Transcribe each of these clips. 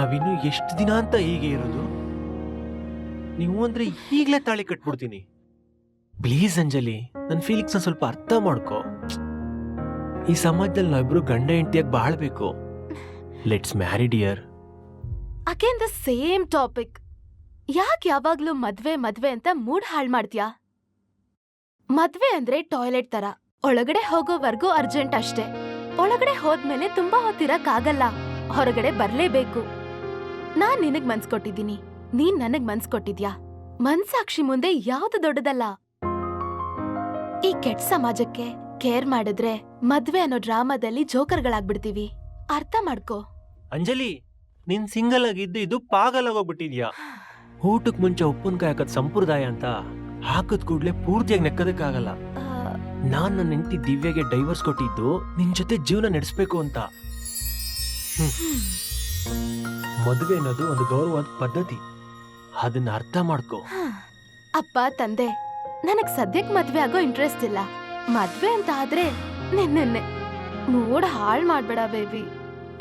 ನಾವಿನ್ನು ಎಷ್ಟು ದಿನ ಅಂತ ಹೀಗೆ ಇರೋದು? ನೀವು ಅಂದ್ರೆ ಈಗ್ಲೇ ತಾಳಿ ಕಟ್ಬಿಡ್ತೀನಿ. ಪ್ಲೀಸ್ ಅಂಜಲಿ, ನನ್ನ ಫೀಲಿಂಗ್ಸ್ ಸ್ವಲ್ಪ ಅರ್ಥ ಮಾಡ್ಕೋ. ಈ ಸಮಾಜದಲ್ಲಿ ನಾವಿಬ್ರು ಗಂಡ ಹೆಂಡತಿಯಾಗಿ ಬಾಳ್ಬೇಕು. Let's marry dear. Again the same topic. ಯಾಕೆ ಯಾವಾಗ್ಲೂ ಮದ್ವೆ ಮದ್ವೆ ಅಂತ ಮೂಡ್ ಹಾಳ್ ಮಾಡ್ತೀಯಾ? ಮದ್ವೆ ಅಂದ್ರೆ ಟಾಯ್ಲೆಟ್ ತರ, ಒಳಗಡೆ ಹೋಗೋವರ್ಗೂ ಅರ್ಜೆಂಟ್ ಅಷ್ಟೇ. ಒಳಗಡೆ ಹೋದ್ಮೇಲೆ ತುಂಬಾ ಹೊತ್ತಿರಕ್ಕಾಗಲ್ಲ, ಹೊರಗಡೆ ಬರ್ಲೇಬೇಕು. ನಾನ್ ನಿನಗ್ ಮನ್ಸ್ ಕೊಟ್ಟಿದ್ದೀನಿ, ನೀನ್ ನನಗ್ ಮನ್ಸ್ ಕೊಟ್ಟಿದ್ಯಾ. ಮನ್ಸಾಕ್ಷಿ ಮುಂದೆ ಯಾವ್ದು ದೊಡ್ಡದಲ್ಲ. ಈ ಕೆಟ್ಟ ಸಮಾಜಕ್ಕೆ ಕೇರ್ ಮಾಡಿದ್ರೆ ಮದ್ವೆ ಅನ್ನೋ ಡ್ರಾಮಾದಲ್ಲಿ ಜೋಕರ್ಗಳಾಗ್ಬಿಡ್ತೀವಿ. ಅರ್ಥ ಮಾಡ್ಕೋ. ಅಂಜಲಿ, ನೀನ್ ಸಿಂಗಲ್ ಆಗಿದ್ದು ಇದು ಪಾಗಲ್ ಆಗೋಗ್ಬಿಟ್ಟಿದ್ಯಾ. ಊಟಕ್ ಮುಂಚೆ ಉಪ್ಪಿನಕಾಯಿ ಹಾಕದ್ ಸಂಪ್ರದಾಯ ಅಂತ ಹಾಕದ್ ಕೂಡ್ಲೆ ಪೂರ್ತಿಯಾಗಿ ನೆಕ್ಕದಕ್ಕಾಗಲ್ಲ. ನಾನ್ ನನ್ನ ಹೆಂಡತಿ ದಿವ್ಯಗೆ ಡೈವರ್ಸ್ ಕೊಟ್ಟಿದ್ದು ನಿನ್ ಜೊತೆ ಜೀವನ ನಡೆಸ್ಬೇಕು ಅಂತ. ಮದುವೆ ಅನ್ನೋದು ಒಂದು ಗೌರವದ ಪದ್ಧತಿ, ಅದನ್ನ ಅರ್ಥ ಮಾಡ್ಕೋ. ಅಪ್ಪ ತಂದೆ, ನನಗ್ ಸದ್ಯಕ್ ಮದ್ವೆ ಆಗೋ ಇಂಟ್ರೆಸ್ಟ್ ಇಲ್ಲ. ಮದ್ವೆ ಅಂತ ಆದ್ರೆ ನಿನ್ನೆ ಮೂಡ್ ಹಾಳ್ ಮಾಡ್ಬೇಡ ಬೇಬಿ.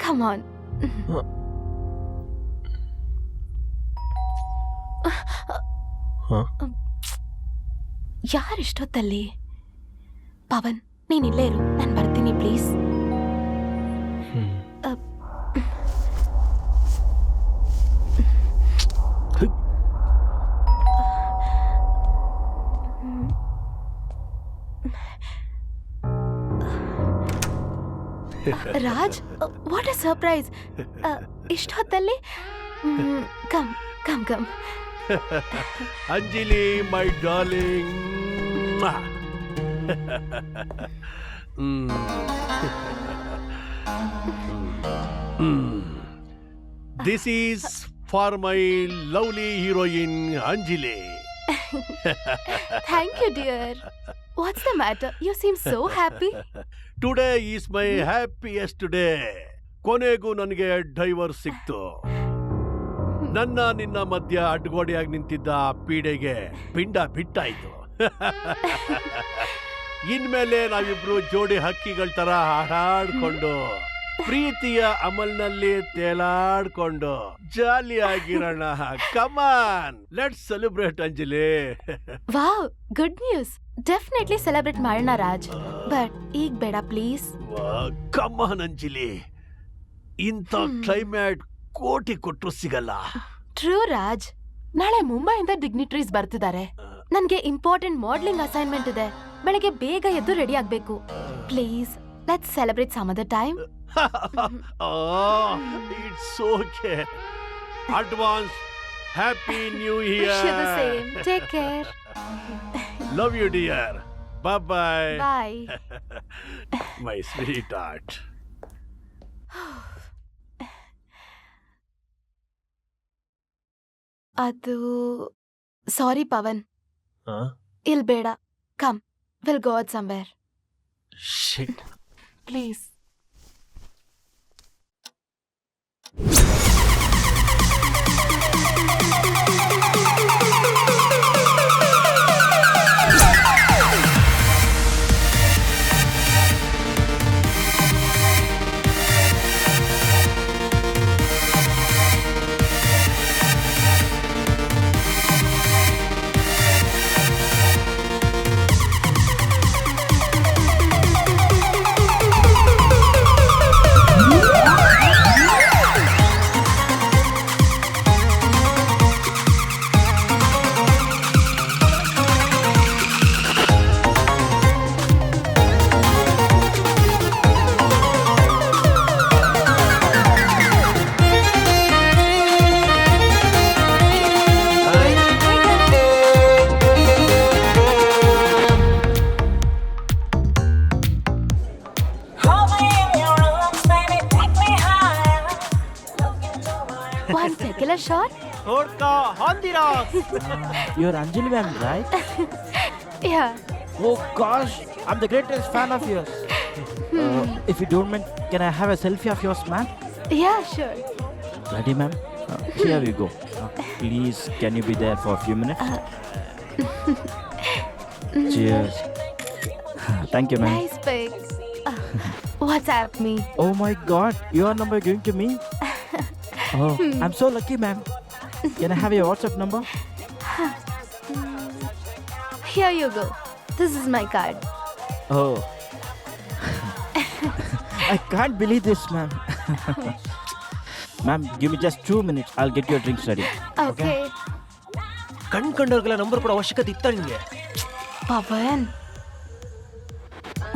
Come on. ಯಾರಿಷ್ಟೊತ್ತಲ್ಲಿ? ಪವನ್, ನೀನ್ ಇಲ್ಲೇ ಇರು, ನಾನ್ ಬರ್ತೀನಿ please. Raj, what a surprise. ಇಷ್ಟೊತ್ತಲ್ಲಿ? Come come come. Anjali, my darling. This is for my lovely heroine Anjali. Thank you, dear. What's the matter? You seem so happy. Today is my happiest day. ಕೊನೆಗೂ ನನಗೆ divorce ಸಿಕ್ತು. ನನ್ನ ನಿನ್ನ ಮಧ್ಯ ಅಡ್ಗೋಡೆಯಾಗಿ ನಿಂತಿದ್ದ ಪೀಡೆಗೆ ಪಿಂಡ ಬಿಟ್ಟಾಯ್ತು. ಇನ್ಮೇಲೆ ನಾವಿಬ್ರು ಜೋಡಿ ಹಕ್ಕಿಗಳ ತರ ಹಾಡಾಡ್ಕೊಂಡು ಪ್ರೀತಿಯ ಅಮಲ್ನಲ್ಲಿ ತೇಲಾಡ್ಕೊಂಡು ಜಾಲಿಯಾಗಿರೋಣ. Come on, let's celebrate Anjali. Wow, good news. Definitely celebrate ಮಾಡೋಣ ರಾಜ್, ಬಟ್ ಈಗ ಬೇಡ ಪ್ಲೀಸ್. ಕಮಾನ್ ಅಂಜಲಿ, ಇಂಥ ಕ್ಲೈಮೇಟ್ ಕೋಟಿ ಕೊಟ್ಟರು ಸಿಗಲ್ಲ. ಟ್ರೂ ರಾಜ್, ನಾಳೆ ಮುಂಬೈಯಿಂದ ಡಿಗ್ನಿಟರೀಸ್ ಬರ್ತಿದ್ದಾರೆ. ನನ್ಗೆ ಇಂಪಾರ್ಟೆಂಟ್ ಮಾಡ್ಲಿಂಗ್ ಅಸೈನ್ಮೆಂಟ್ ಇದೆ. ಬೆಳಗ್ಗೆ ಬೇಗ ಎದ್ದು ರೆಡಿ ಆಗ್ಬೇಕು. Please let's celebrate some other time. It's okay. Advance happy new year. The same. Take care. Love you, dear. Bye bye. Bye. My sweetheart. ಅದು ಸಾರಿ ಪವನ್, ಇಲ್ ಬೇಡ. Come, will go out somewhere. Shit. Please. One tequila shot? Vodka Honduras. You're Anjali ma'am, right? Yeah. Oh gosh, I'm the greatest fan of yours. If you don't mind, can I have a selfie of yours, ma'am? Yeah, sure. Ready, ma'am? Here we go. Please, can you be there for a few minutes? Cheers. Thank you, ma'am. Nice pics. WhatsApp me. Oh my God, your number going to me? Oh, I'm so lucky, ma'am. Can I have your WhatsApp number? Here you go. This is my card. Oh. I can't believe this, ma'am. Ma'am, give me just 2 minutes. I'll get your drinks ready. Okay. ಕಂಡ್ಕೊಂಡವ್ರಿಗೆಲ್ಲ number ಕೊಡೋ ಅವಶ್ಯಕತೆ ಇತ್ತ ನಿಂಗೆ? Pavan,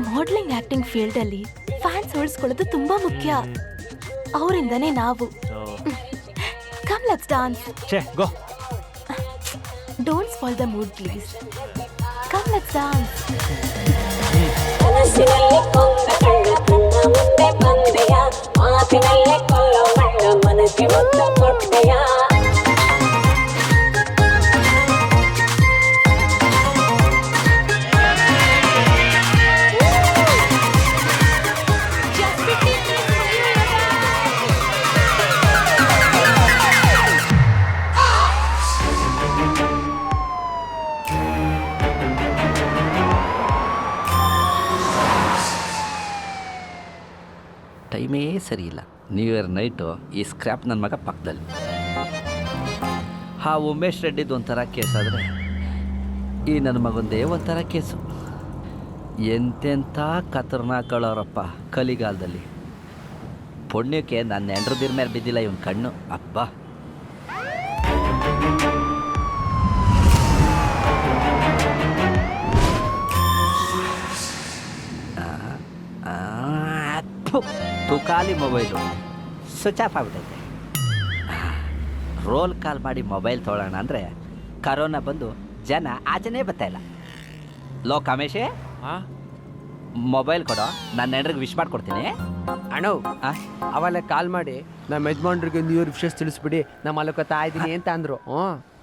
modelling acting field ಅಲ್ಲಿ fans ಉಳಿಸ್ಕೊಳ್ಳೋದು ತುಂಬಾ ಮುಖ್ಯ. ಅವರಿಂದನೇ ನಾವು. Come let's dance. ಛೇ go. Don't spoil the mood please. Come let's dance. ಮನಸ್ಸಿನಲ್ಲಿ ಕೊಂದ ಕಣ್ಣ ಕಣ್ಣ ಮುಂದೆ ಬಂದೆಯ, ಮಾತಿನಲ್ಲೇ ಕೊಲ್ಲೋ ಮಣ್ಣ ಮನಸ್ಸಿ ಮುತ್ತ ಕೊಟ್ಟೆಯ. ಟೈಮೇ ಸರಿ ಇಲ್ಲ. ನ್ಯೂ ಇಯರ್ ನೈಟು ಈ ಸ್ಕ್ರ್ಯಾಪ್ ನನ್ನ ಮಗ ಪಕ್ಕದಲ್ಲಿ. ಆ ಉಮೇಶ್ ರೆಡ್ಡಿದು ಒಂಥರ ಕೇಸಾದರೆ ಈ ನನ್ನ ಮಗಂದೇ ಒಂಥರ ಕೇಸು. ಎಂತೆಂಥ ಖತರ್ನಾಕ್ಗಳವರಪ್ಪ ಕಲಿಗಾಲದಲ್ಲಿ. ಪುಣ್ಯಕ್ಕೆ ನನ್ನ ಹೆಂಡ್ರದಿರ ಮೇಲೆ ಬಿದ್ದಿಲ್ಲ ಇವನ ಕಣ್ಣು. ಅಪ್ಪ ತುಕಾಲಿ ಮೊಬೈಲು ಸ್ವಿಚ್ ಆಫ್ ಆಗ್ಬಿಟ್ಟೈತೆ. ರೋಲ್ ಕಾಲ್ ಮಾಡಿ ಮೊಬೈಲ್ ತೊಗೊಳ್ಳೋಣ ಅಂದರೆ ಕರೋನಾ ಬಂದು ಜನ ಆಚೆನೇ ಬರ್ತಾಯಿಲ್ಲ. ಲೋ ಕಾಮೇಶೇ, ಮೊಬೈಲ್ ಕೊಡೋ, ನನ್ನ ಹೆಂಡ್ರಿಗೆ ವಿಶ್ ಮಾಡ್ಕೊಡ್ತೀನಿ. ಅಣ್ಣೋ ಅವಲ್ಲೇ ಕಾಲ್ ಮಾಡಿ ನಮ್ಮ ಯಜಮಾನ್ರಿಗೆ ನ್ಯೂ ಇಯರ್ ವಿಶೇಷ ತಿಳಿಸ್ಬಿಡಿ, ನಮ್ಮ ಮಲಕೋತಾ ಇದ್ದೀನಿ ಅಂತ ಅಂದ್ರು.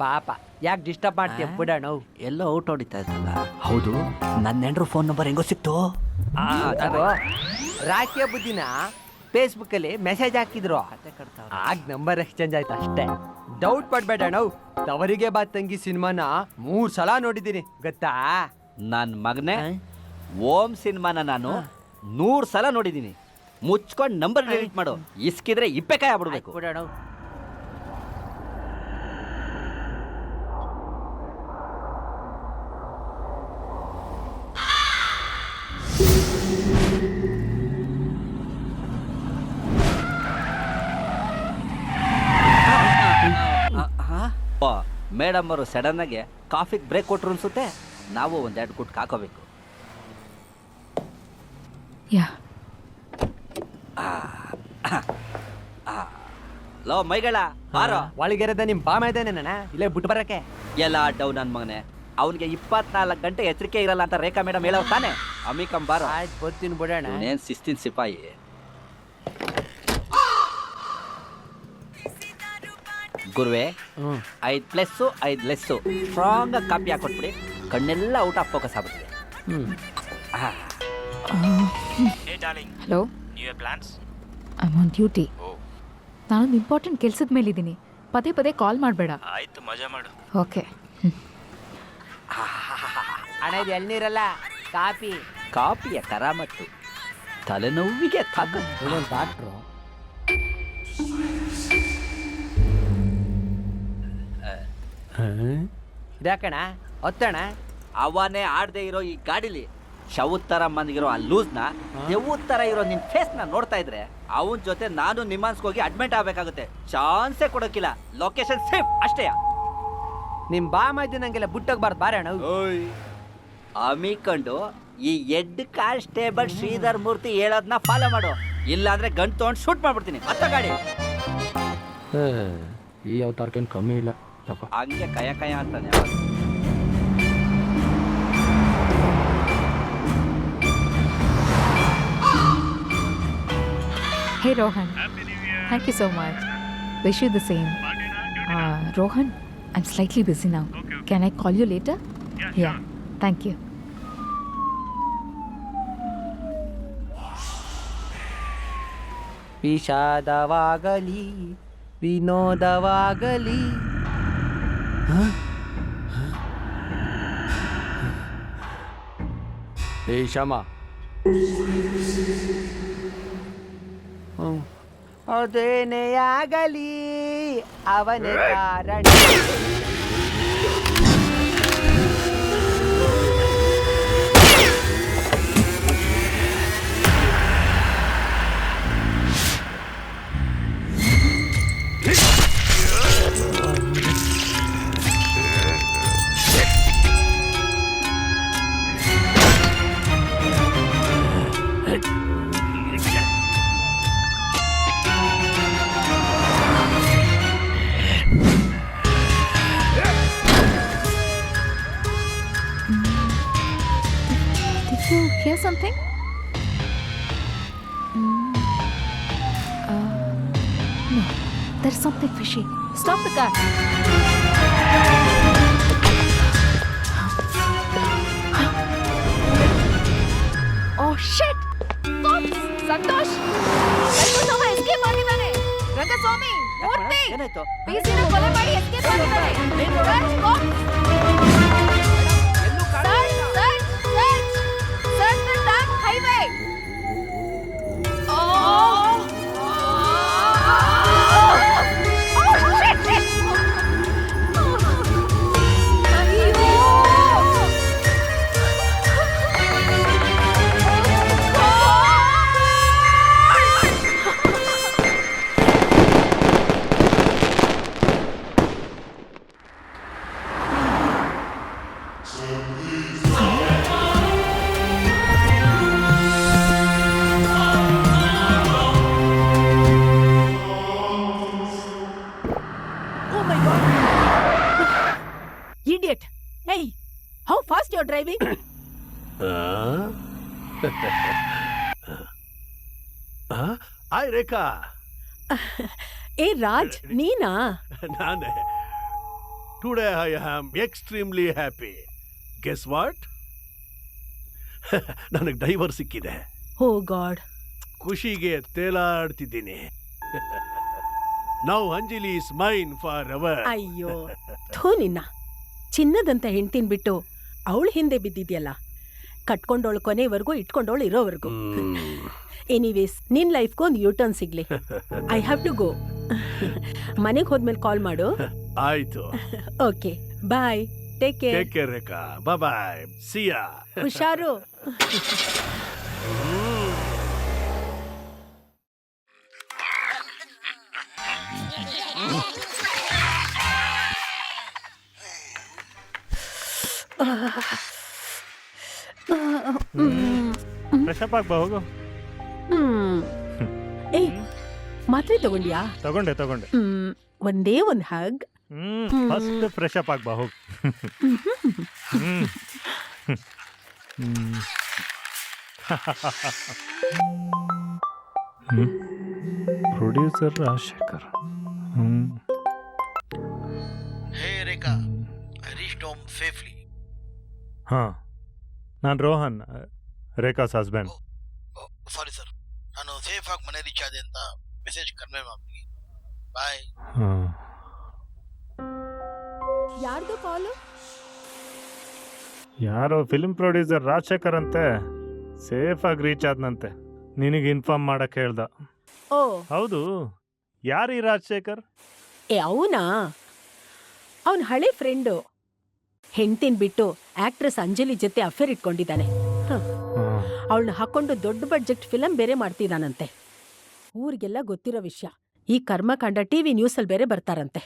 ಪಾಪ ಯಾಕೆ ಡಿಸ್ಟರ್ಬ್ ಮಾಡ್ತೀಯ ಬಿಡೋಣ. ಎಲ್ಲೋ ಔಟ್ ಹೊಡಿತಾ ಇದ್ದಲ್ಲ. ಹೌದು, ನನ್ನ ಹೆಂಡ್ರು ಫೋನ್ ನಂಬರ್ ಹೆಂಗೋ ಸಿಕ್ತು? ಅದು ರಾಖಿಯ ಬುದ್ಧಿನ ಫೇಸ್ಬುಕ್ಕಲ್ಲಿ ಮೆಸೇಜ್ ಹಾಕಿದ್ರು, ಆಗ ನಂಬರ್ ಎಕ್ಸ್ಚೇಂಜ್ ಆಯ್ತು ಅಷ್ಟೇ. ಡೌಟ್ ಪಡ್ಬೇಡ ಅಣ್ಣ, ತವರಿಗೆ ಬಾ ತಂಗಿ ಸಿನಿಮಾನ 3 ಸಲ ನೋಡಿದ್ದೀನಿ ಗೊತ್ತಾ? ನನ್ನ ಮಗನೇ, ಓಂ ಸಿನಿಮಾನ ನಾನು 100 ಸಲ ನೋಡಿದ್ದೀನಿ. ಮುಚ್ಕೊಂಡು ನಂಬರ್ ಡಿಲೀಟ್ ಮಾಡು, ಇಸ್ಕಿದ್ರೆ ಇಪ್ಪೆಕಾಯಿ ಆಗ್ಬಿಡ್ಬೇಕು. ಬಿಡೋಣ. ಮೇಡಮ್ ಅವರು ಸಡನ್ನಾಗಿ ಕಾಫಿಗೆ ಬ್ರೇಕ್ ಕೊಟ್ರು ಅನ್ಸುತ್ತೆ. ನಾವು ಒಂದೆರಡು ಗುಟ್ ಹಾಕೋಬೇಕು. ಲೋ ಮೈಗಳ ಬಾರೋ. ಒಳಗೆರೆದ ನಿಮ್ ಬಾಮ ಇದ್ದೇನೆ ನನ್ನ ಇಲ್ಲೇ ಬಿಟ್ಟು ಬರಕ್ಕೆ. ಎಲ್ಲ ಡೌನ್ ನನ್ನ ಮಗನೇ, ಅವನಿಗೆ 24 ಗಂಟೆ ಎಚ್ಚರಿಕೆ ಇರಲ್ಲ ಅಂತ ರೇಖಾ ಮೇಡಮ್ ಹೇಳೋ ತಾನೆ. ಅಮಿಕಂ ಬಾರೋ. ಆಯ್ತು ಬರ್ತೀನಿ ಬಿಡೋಣ. ಏನ್ ಶಿಸ್ತಿನ ಸಿಪಾಯಿ. ಗುರುವೆ, 5+, 5 ಸ್ಟ್ರಾಂಗ್ ಕಾಪಿ ಹಾಕೊಟ್ಬಿಡಿ. ಕಣ್ಣೆಲ್ಲ ಔಟ್ ಆಫ್ ಫೋಕಸ್ ಆಗ್ಬಿಟ್ಟಿದೆ. Hello, new year plans? I am on duty. ನಾನೊಂದು ಇಂಪಾರ್ಟೆಂಟ್ ಕೆಲಸದ ಮೇಲಿದ್ದೀನಿ. ಪದೇ ಪದೇ ಕಾಲ್ ಮಾಡಬೇಡ. ಆಯ್ತು, ಮಜಾ ಮಾಡು. ಓಕೆ. ಅಣ್ಣ ಇದು ಎಳ್ನೀರಲ್ಲ, ಕಾಪಿ. ಕಾಪಿಯ ಕರಾಮತ್ತು, ತಲೆನೋವಿಗೆ ತಾಕತ್ತು. ಡಾಕ್ಟ್ರು ಇದಾಕಣ ಹೊತ್ತಣ. ಅವನೇ ಆಡದೆ ಇರೋ ಈ ಗಾಡಿಲಿ ಶವದ್ ತರ ಮಂದಿಗಿರೋ ಆ ಲೂಸ್ನ, ದೆವ್ವದ ತರ ಇರೋ ನಿಮ್ ಫೇಸ್ನ ನೋಡ್ತಾ ಇದ್ರೆ ಅವನ ಜೊತೆ ನಾನು ನಿಮ್ಮಾನ್ಸ್ಗೆ ಹೋಗಿ ಅಡ್ಮಿಟ್ ಆಗ್ಬೇಕಾಗುತ್ತೆ. ಚಾನ್ಸೇ ಕೊಡೋಕಿಲ್ಲ. ಲೊಕೇಶನ್ ಸೇಫ್ ಅಷ್ಟೇ. ನಿಮ್ ಬಾಮ ಇದ್ದು ನಂಗೆಲ್ಲ ಬಿಟ್ಟೋಗ್ಬಾರ್ದು ಬಾರಣ. ಅಮಿಕೊಂಡು ಈ ಹೆಡ್ ಕಾನ್ಸ್ಟೇಬಲ್ ಶ್ರೀಧರ್ ಮೂರ್ತಿ ಹೇಳೋದನ್ನ ಫಾಲೋ ಮಾಡು, ಇಲ್ಲಾಂದ್ರೆ ಗನ್ ತಗೊಂಡು ಶೂಟ್ ಮಾಡ್ಬಿಡ್ತೀನಿ. ಹತ್ತ ಗಾಡಿ. ಈ ಅವತಾರಕ್ಕೇನು ಕಮ್ಮಿ ಇಲ್ಲ. ಹಂಗೆ ಕಯ ಕಯ ಅಂತಾನೆ. Hey Rohan, thank you so much. Wish you the same. Rohan, I am slightly busy now. Can I call you later? Yeah, thank you. ವಿಷಾದವಾಗಲಿ ವಿನೋದವಾಗಲಿ. ಏ ಶಮ, ಅದೇನೇ ಆಗಲಿ ಅವನೇ ಕಾರಣ. Did you hear something? No, there's something fishy. Stop the car. Oh shit! Cops! Santosh! ರಂಗಸ್ವಾಮ escape ಆಗಿದ್ದಾನೆ. ರಂಗಸ್ವಾಮಿ! ಮೂರ್ತಿ! ಏನಾಯ್ತು? ಪಿಸಿನ ಕೊಲೆ ಮಾಡಿ escape ಆಗಿದ್ದಾನೆ. Search, cops! Search the damn highway! Oh! Shit! Idiot! Hey, how fast you're driving? Hi Rekha. Hey Raj, ನೀನಾ? ನಾನೇ. Today I am extremely happy. Guess what? ನನಗೆ divorce ಸಿಕ್ಕಿದೆ. Oh God. ಖುಷಿಗೆ ತೇಲಾಡ್ತಿದ್ದೀನಿ. Now Anjali is mine forever. ಅಯ್ಯೋ, ಥೂ ನಿನ್ನ. ಚಿನ್ನದಂತ ಹೆಂಡ್ತಿನ್ ಬಿಟ್ಟು ಅವಳು ಹಿಂದೆ ಬಿದ್ದಿದ್ಯಲ್ಲ. ಕಟ್ಕೊಂಡವಳು ಕೊನೆವರೆಗೂ ಇಟ್ಕೊಂಡವಳು ಇರೋವರೆಗೂ. ಎನಿವೇಸ್ ನಿನ್ ಲೈಫ್ಗೂ ಒಂದು ಯೂಟರ್ನ್ ಸಿಗ್ಲಿ. I have to go. ಮನೆಗೆ ಹೋದ್ಮೇಲೆ ಕಾಲ್ ಮಾಡು. ಆಯ್ತು. Okay bye. Take care. Take care Rekha. Bye bye. See ya. ಹುಷಾರು. ಫ್ರೆಶಪ್ ಆಗ್ಬಾ ಹೋಗು. ಏಯ್, ಮಾತ್ರೆ ತಗೊಂಡ್ಯಾ? ತಗೊಂಡೆ. ಒಂದೇ ಒಂದು ಹಗ್. ಫಸ್ಟ್ ಫ್ರೆಶಪ್ ಆಗ್ಬಾ ಹೋಗು. Producer Rajashekhar. Hey Rekha, I reached home safely. ಹಾಂ, ನಾನು Rohan, Rekha's husband. Sorry sir, ನಾನು ಸೇಫ್ ಆಗಿ ಮನೆ ರೀಚ್ ಆದೆ ಅಂತ ಮೆಸೇಜ್ ಕನ್ವೆ ಮಾಡ್ತೀನಿ. ಬಾಯ್. ಹಾಂ, ಯಾರ್ದು ಕಾಲು? ಯಾರೋ ಫಿಲ್ಮ್ ಪ್ರೊಡ್ಯೂಸರ್ ರಾಜಶೇಖರ್ ಅಂತೆ. ಸೇಫ್ ಆಗಿ ರೀಚ್ ಆದ್ನಂತೆ. ನಿನಗೆ ಇನ್ಫಾರ್ಮ್ ಮಾಡಕ್ಕೆ ಹೇಳ್ದ. ಓ ಹೌದು, ಯಾರು ಈ ರಾಜಶೇಖರ್? ಅವನಾ? ಅವನ ಹಳೆ ಫ್ರೆಂಡು. ಹೆಂಡ್ತಿನ್ ಬಿಟ್ಟು ಆಕ್ಟ್ರೆಸ್ ಅಂಜಲಿ ಜೊತೆ ಅಫೇರ್ ಇಟ್ಕೊಂಡಿದ್ದಾನೆ. ಅವಳನ್ನ ಹಾಕೊಂಡು ದೊಡ್ಡ ಬಡ್ಜೆಟ್ ಫಿಲಮ್ ಬೇರೆ ಮಾಡ್ತಿದ್ದಾನಂತೆ. ಊರಿಗೆಲ್ಲ ಗೊತ್ತಿರೋ ವಿಷಯ. ಈ ಕರ್ಮಕಾಂಡ ಟಿವಿ ನ್ಯೂಸಲ್ಲಿ ಬೇರೆ ಬರ್ತಾರಂತೆ.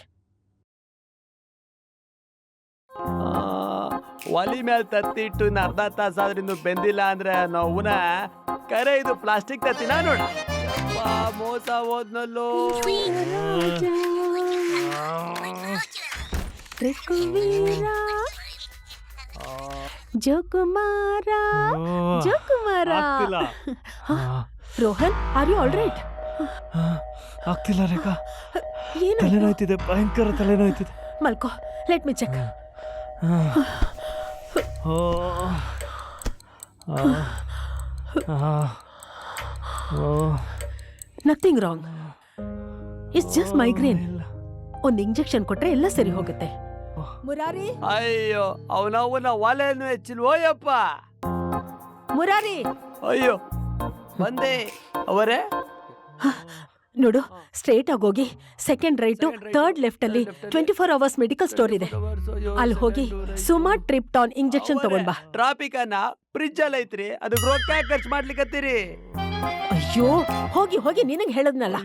ಒಲಿ ಮೇಲೆ ತತ್ತಿಟ್ಟು ಅರ್ಧ ತಾಸಾದ್ರಿಂದ ಬೆಂದಿಲ್ಲ ಅಂದ್ರೆ ನೋವುನ ಕರೆ ಇದು ಪ್ಲಾಸ್ಟಿಕ್ ತತ್ತಿನ ನೋಡ. ಮೋಸ ಹೋದ್ನಲ್ಲೋ. Jokumara Jokumara. Rohan, are you all right? ಆಗ್ತಿಲ್ಲ ರೇಖಾ, ಏನು? ತಲೆನೋಯ್ತಿದೆ, ಭಯಂಕರ ತಲೆನೋಯ್ತಿದೆ. ಮಲ್ಕೋ, let me check. Nothing wrong. It's just migraine. ಒಂದು ಇಂಜೆಕ್ಷನ್ ಕೊಟ್ರೆ ಎಲ್ಲ ಸರಿ ಹೋಗುತ್ತೆ. ಮುರಾರಿ, ಅಯ್ಯೋ ಅವನವನ ಒಲೆಯನ್ನು ಹೆಚ್ಚಿಲ್ವೋಯಪ್ಪ. ಮುರಾರಿ. ಅಯ್ಯೋ ಬಂದೆ ಅವರೇ. ನೋಡು, ಸ್ಟ್ರೇಟ್ ಆಗಿ ಹೋಗಿ ಸೆಕೆಂಡ್ ರೈಟು ಥರ್ಡ್ ಲೆಫ್ಟ್ ಅಲ್ಲಿ 24 ಅವರ್ಸ್ ಮೆಡಿಕಲ್ ಸ್ಟೋರ್ ಇದೆ. ಅಲ್ಲಿ ಹೋಗಿ ಸುಮಾ ಟ್ರಿಪ್ಟಾನ್ ಇಂಜೆಕ್ಷನ್ ತಗೊಂಡ್ ಬಾ. ಟ್ರಾಫಿಕ್ ಅನ್ನ ಫ್ರಿಜ್ ಅಲ್ಲಿ ಐತ್ರಿ, ಅದು ರೊಕ್ಕ ಖರ್ಚು ಮಾಡ್ಲಿಕ್ಕತ್ತೀರಿ. ಅಯ್ಯೋ, ಹೋಗಿ ಹೋಗಿ ನಿನಗೆ ಹೇಳದ್ನಲ್ಲ,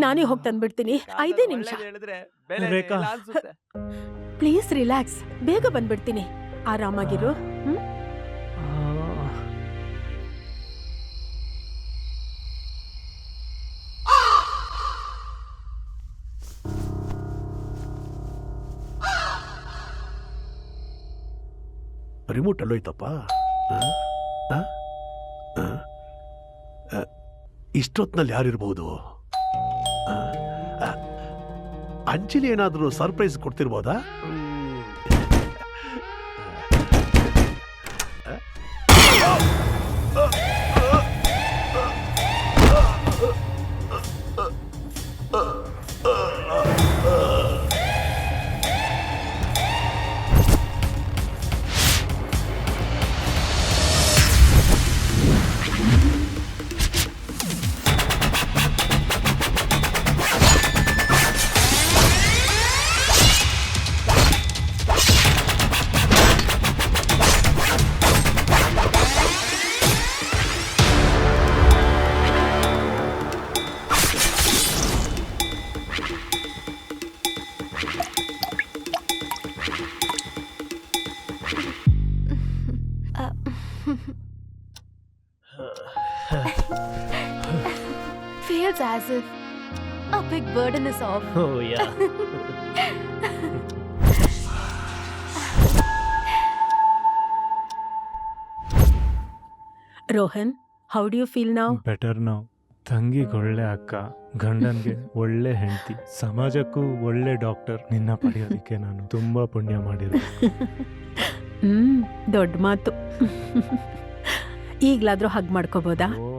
ನಾನೇ ಹೋಗಿ ತಂದ್ಬಿಡ್ತೀನಿ. 5 ನಿಮಿಷ. ಹೇಳಿದ್ರೆ ರೇಖಾ. ಪ್ಲೀಸ್ ರಿಲ್ಯಾಕ್ಸ್, ಬೇಗ ಬಂದ್ಬಿಡ್ತೀನಿ. ಆರಾಮಾಗಿರು. ರಿಮೋಟ್ ಅಲ್ಲೋಯ್ತಪ್ಪ. ಇಷ್ಟೊತ್ನಲ್ಲಿ ಯಾರಿರ್ಬೋದು? ಅಂಜಲಿ ಏನಾದರೂ surprise ಕೊಡ್ತಿರ್ಬೋದಾ? Feels as if a big burden is off. Oh, yeah. Rohan, how do you feel now? Better ನಾವು. ತಂಗಿಗೆ ಒಳ್ಳೆ ಅಕ್ಕ, ಗಂಡನ್ಗೆ ಒಳ್ಳೆ ಹೆಂಡತಿ, ಸಮಾಜಕ್ಕೂ ಒಳ್ಳೆ ಡಾಕ್ಟರ್. ನಿನ್ನ ಪಡೆಯೋದಕ್ಕೆ ನಾನು ತುಂಬಾ ಪುಣ್ಯ ಮಾಡಿರ್ಬೇಕು. ದೊಡ್ಡ ಮಾತು. ಈಗ್ಲಾದ್ರೂ ಹಗ್ ಮಾಡ್ಕೋಬೋದಾ? ಓ.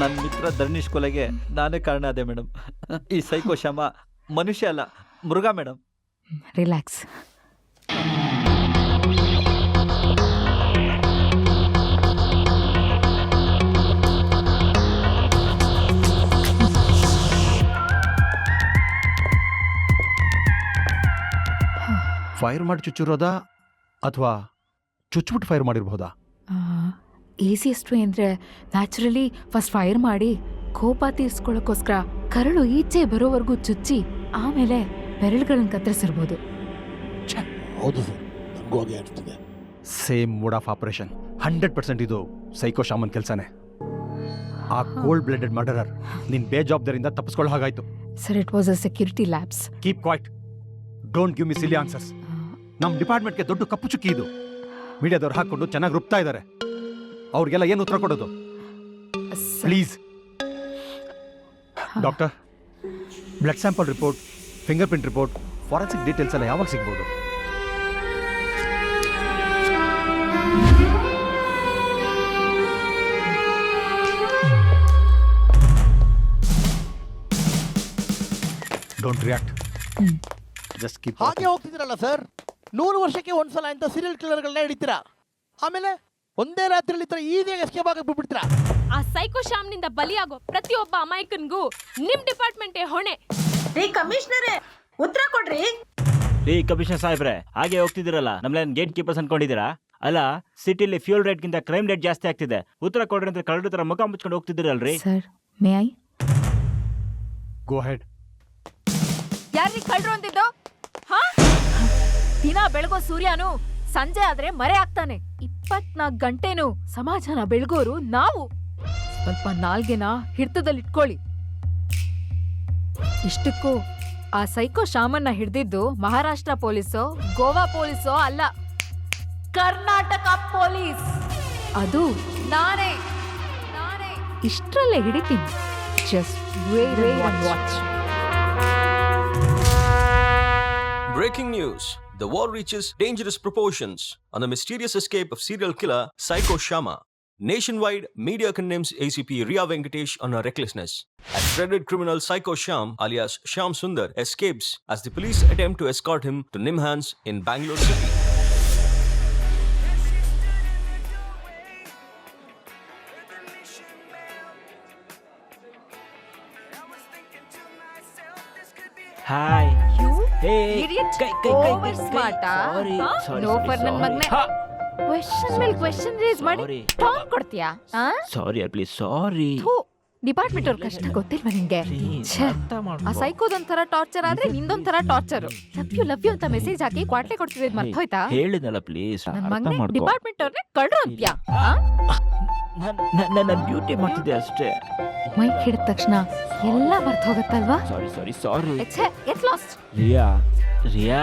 ನನ್ನ ಮಿತ್ರ ಧರ್ಣೀಶ್ ಕೊಲೆಗೆ ನಾನೇ ಕಾರಣ ಅದೇ ಮೇಡಮ್. ಈ ಸೈಕೋ ಶ್ಯಾಮ ಮನುಷ್ಯ ಅಲ್ಲ, ಮೃಗ ಮೇಡಮ್. ರಿಲ್ಯಾಕ್ಸ್. ಫೈರ್ ಮಾಡಿ ಚುಚ್ಚಿರೋದಾ ಅಥವಾ ಚುಚ್ಬಿಟ್ಟು ಫೈರ್ ಮಾಡಿರ್ಬೋದಾ? ಈಸಿಯೆಸ್ಟ್ ವೇ ಅಂದರೆ ನ್ಯಾಚುರಲಿ ಫಸ್ಟ್ ಫೈರ್ ಮಾಡಿ ಕೋಪ ತೀರ್ಸ್ಕೊಳ್ಳೋಕ್ಕೋಸ್ಕರ ಕರಳು ಈಚೆ ಬರೋವರೆಗೂ ಚುಚ್ಚಿ ಆಮೇಲೆ ಬೆರಳುಗಳನ್ನ ಕತ್ತರಿಸಿರ್ಬೋದು. ಹೌದು ಸರ್, ನನಗೂ ಹಾಗೆ ಅನಿಸ್ತದೆ. Same mode of operation. 100% ಇದು ಸೈಕೋ ಶಾಮನ್ ಕೆಲಸನೇ. ಆ ಕೋಲ್ಡ್ ಬ್ಲಡೆಡ್ ಮರ್ಡರರ್ ನಿನ್ ಬೇಜವಾಬ್ದಾರಿಯಿಂದ ತಪ್ಪಿಸ್ಕೊಳ್ಳೋ ಹಾಗಾಯ್ತು. Sir, it was a security labs. Keep quiet. Don't give me silly answers. ನಮ್ಮ ಡಿಪಾರ್ಟ್ಮೆಂಟ್ಗೆ ದೊಡ್ಡ ಕಪ್ಪು ಚುಕ್ಕಿ ಇದು. ಮೀಡಿಯಾದವ್ರು ಹಾಕೊಂಡು ಚೆನ್ನಾಗಿ ರುಬ್ತಾ ಇದ್ದಾರೆ. ಅವ್ರಿಗೆಲ್ಲ ಏನು ಉತ್ತರ ಕೊಡೋದು? Please doctor, blood sample report, finger print report, forensic details ಎಲ್ಲ ಯಾವಾಗ ಸಿಗ್ಬೋದು? Don't react. Just keep. ಹಾಗೆ ಹೋಗ್ತಿದ್ದೀರಲ್ಲ ಸರ್, 100 ವರ್ಷಕ್ಕೆ ಒಂದ್ಸಲ ಅಂತ ಸೀರಿಯಲ್ ಕಿಲ್ಲರ್ಗಳನ್ನ ಹಿಡಿತೀರಾ, ಆಮೇಲೆ ಒಂದೇ ರಾತ್ರಿಯಲ್ಲಿ ಈ ತರ ಈಸಿಯಾಗಿ ಎಸ್ಕೇಪ್ ಆಗಕ್ಕೆ ಬಿಟ್ಬಿಡ್ತೀರಾ. ಆ ಸೈಕೋ ಶಾಮ್ನಿಂದ ಬಲಿಯಾಗೋ ಪ್ರತಿಯೊಬ್ಬ ಅಮಾಯಕನ್ಗೂ ನಿಮ್ ಡಿಪಾರ್ಟ್ಮೆಂಟೇ ಹೊಣೆ. ರೀ ಕಮಿಷನರೇ, ಉತ್ತರ ಕೊಡ್ರಿ. ರೀ ಕಮಿಷನರ್ ಸಾಹೇಬ್ರೆ, ಹಾಗೆ ಹೋಗ್ತಿದ್ದೀರಲ್ಲ, ನಮ್ಲೇನ್ ಗೇಟ್ ಕೀಪರ್ಸ್ ಅನ್ಕೊಂಡಿದ್ದೀರಾ? ಅಲ್ಲ, ಸಿಟಿಲಿ ಫ್ಯೂಲ್ ರೇಟ್ಗಿಂತ ಕ್ರೈಮ್ ರೇಟ್ ಜಾಸ್ತಿ ಆಗ್ತಿದೆ. ಉತ್ತರ ಕೊಡ್ರಿ ಅಂತ ಕಳ್ಳರ ತರ ಮುಖ ಮುಚ್ಕೊಂಡು ಹೋಗ್ತಿದ್ದೀರಲ್ರಿ. Sir, may I? Go ahead. ಯಾರ್ರೀ ಕಳ್ಳರು ಅಂತಿದ್ದು? ದಿನ ಬೆಳಗೋ ಸೂರ್ಯನು ಸಂಜೆ ಆದ್ರೆ ಮರೆ ಆಗ್ತಾನೆ. 24 ಗಂಟೆನೂ ಸಮಾಜನ ಬೆಳಗೋರು ನಾವು. ಸ್ವಲ್ಪ ನಾಲ್ಗೆನ ಹಿಡಿತದಲ್ಲಿಟ್ಕೊಳ್ಳಿ. ಇಷ್ಟಕ್ಕೂ ಆ ಸೈಕೋ ಶಾಮನ್ನ ಹಿಡ್ದಿದ್ದು ಮಹಾರಾಷ್ಟ್ರ ಪೊಲೀಸೋ ಗೋವಾ ಪೊಲೀಸೋ ಅಲ್ಲ, ಕರ್ನಾಟಕ ಪೊಲೀಸ್. ಅದು ನಾನೇ ಇಷ್ಟರಲ್ಲೇ ಹಿಡಿತೀನಿ. Just wait and watch. Breaking news. The war reaches dangerous proportions on the mysterious escape of serial killer Psycho Shama. Nationwide, media condemns ACP Riya Venkatesh on her recklessness. As dreaded criminal Psycho Sham alias Sham Sundar escapes as the police attempt to escort him to Nimhans in Bangalore city. Hi question ಮೇಲೆ question race ಮಾಡಿ ಟಾಂಗ್ ಕೊಡ್ತೀಯಾ? Sorry please sorry. Department ಅವ್ರ ಕಷ್ಟ ಗೊತ್ತಿಲ್ವಾ ನಿಂಗೆ? ಛೆ, ಆ ಸೈಕೋದೊಂಥರ ಟಾರ್ಚರ್ ಆದ್ರೆ ನಿಂದೊಂಥರ ಟಾರ್ಚರ್. ಲವ್ ಯು ಅಂತ ಮೆಸೇಜ್ ಹಾಕಿ ಕ್ವಾಟ್ಲೆ ಕೊಡ್ತಿರೋದು ಮರ್ತೋಯ್ತಾ? ಹೇಳಿದ್ನಲ್ಲ ಪ್ಲೀಸ್ ನನ್ ಅರ್ಥ ಮಗನೇ ಮಾಡ್ಕೊ. ಡಿಪಾರ್ಟ್ಮೆಂಟ್ ಅವ್ರನ್ನೇ ಕಳ್ರು ಅಂತ್ಯಾ? ನನ್ನ ಡ್ಯೂಟಿ ಮಾಡ್ತಿದ್ದೆ ಅಷ್ಟೇ. ಮೈಕ್ ಹಿಡಿದ ತಕ್ಷಣ ಎಲ್ಲ ಮರ್ತ ಹೋಗತ್ತಲ್ವಾ? ಸಾರಿ ಸಾರಿ ಸಾರಿ. ಛೆ, get lost. ರಿಯಾ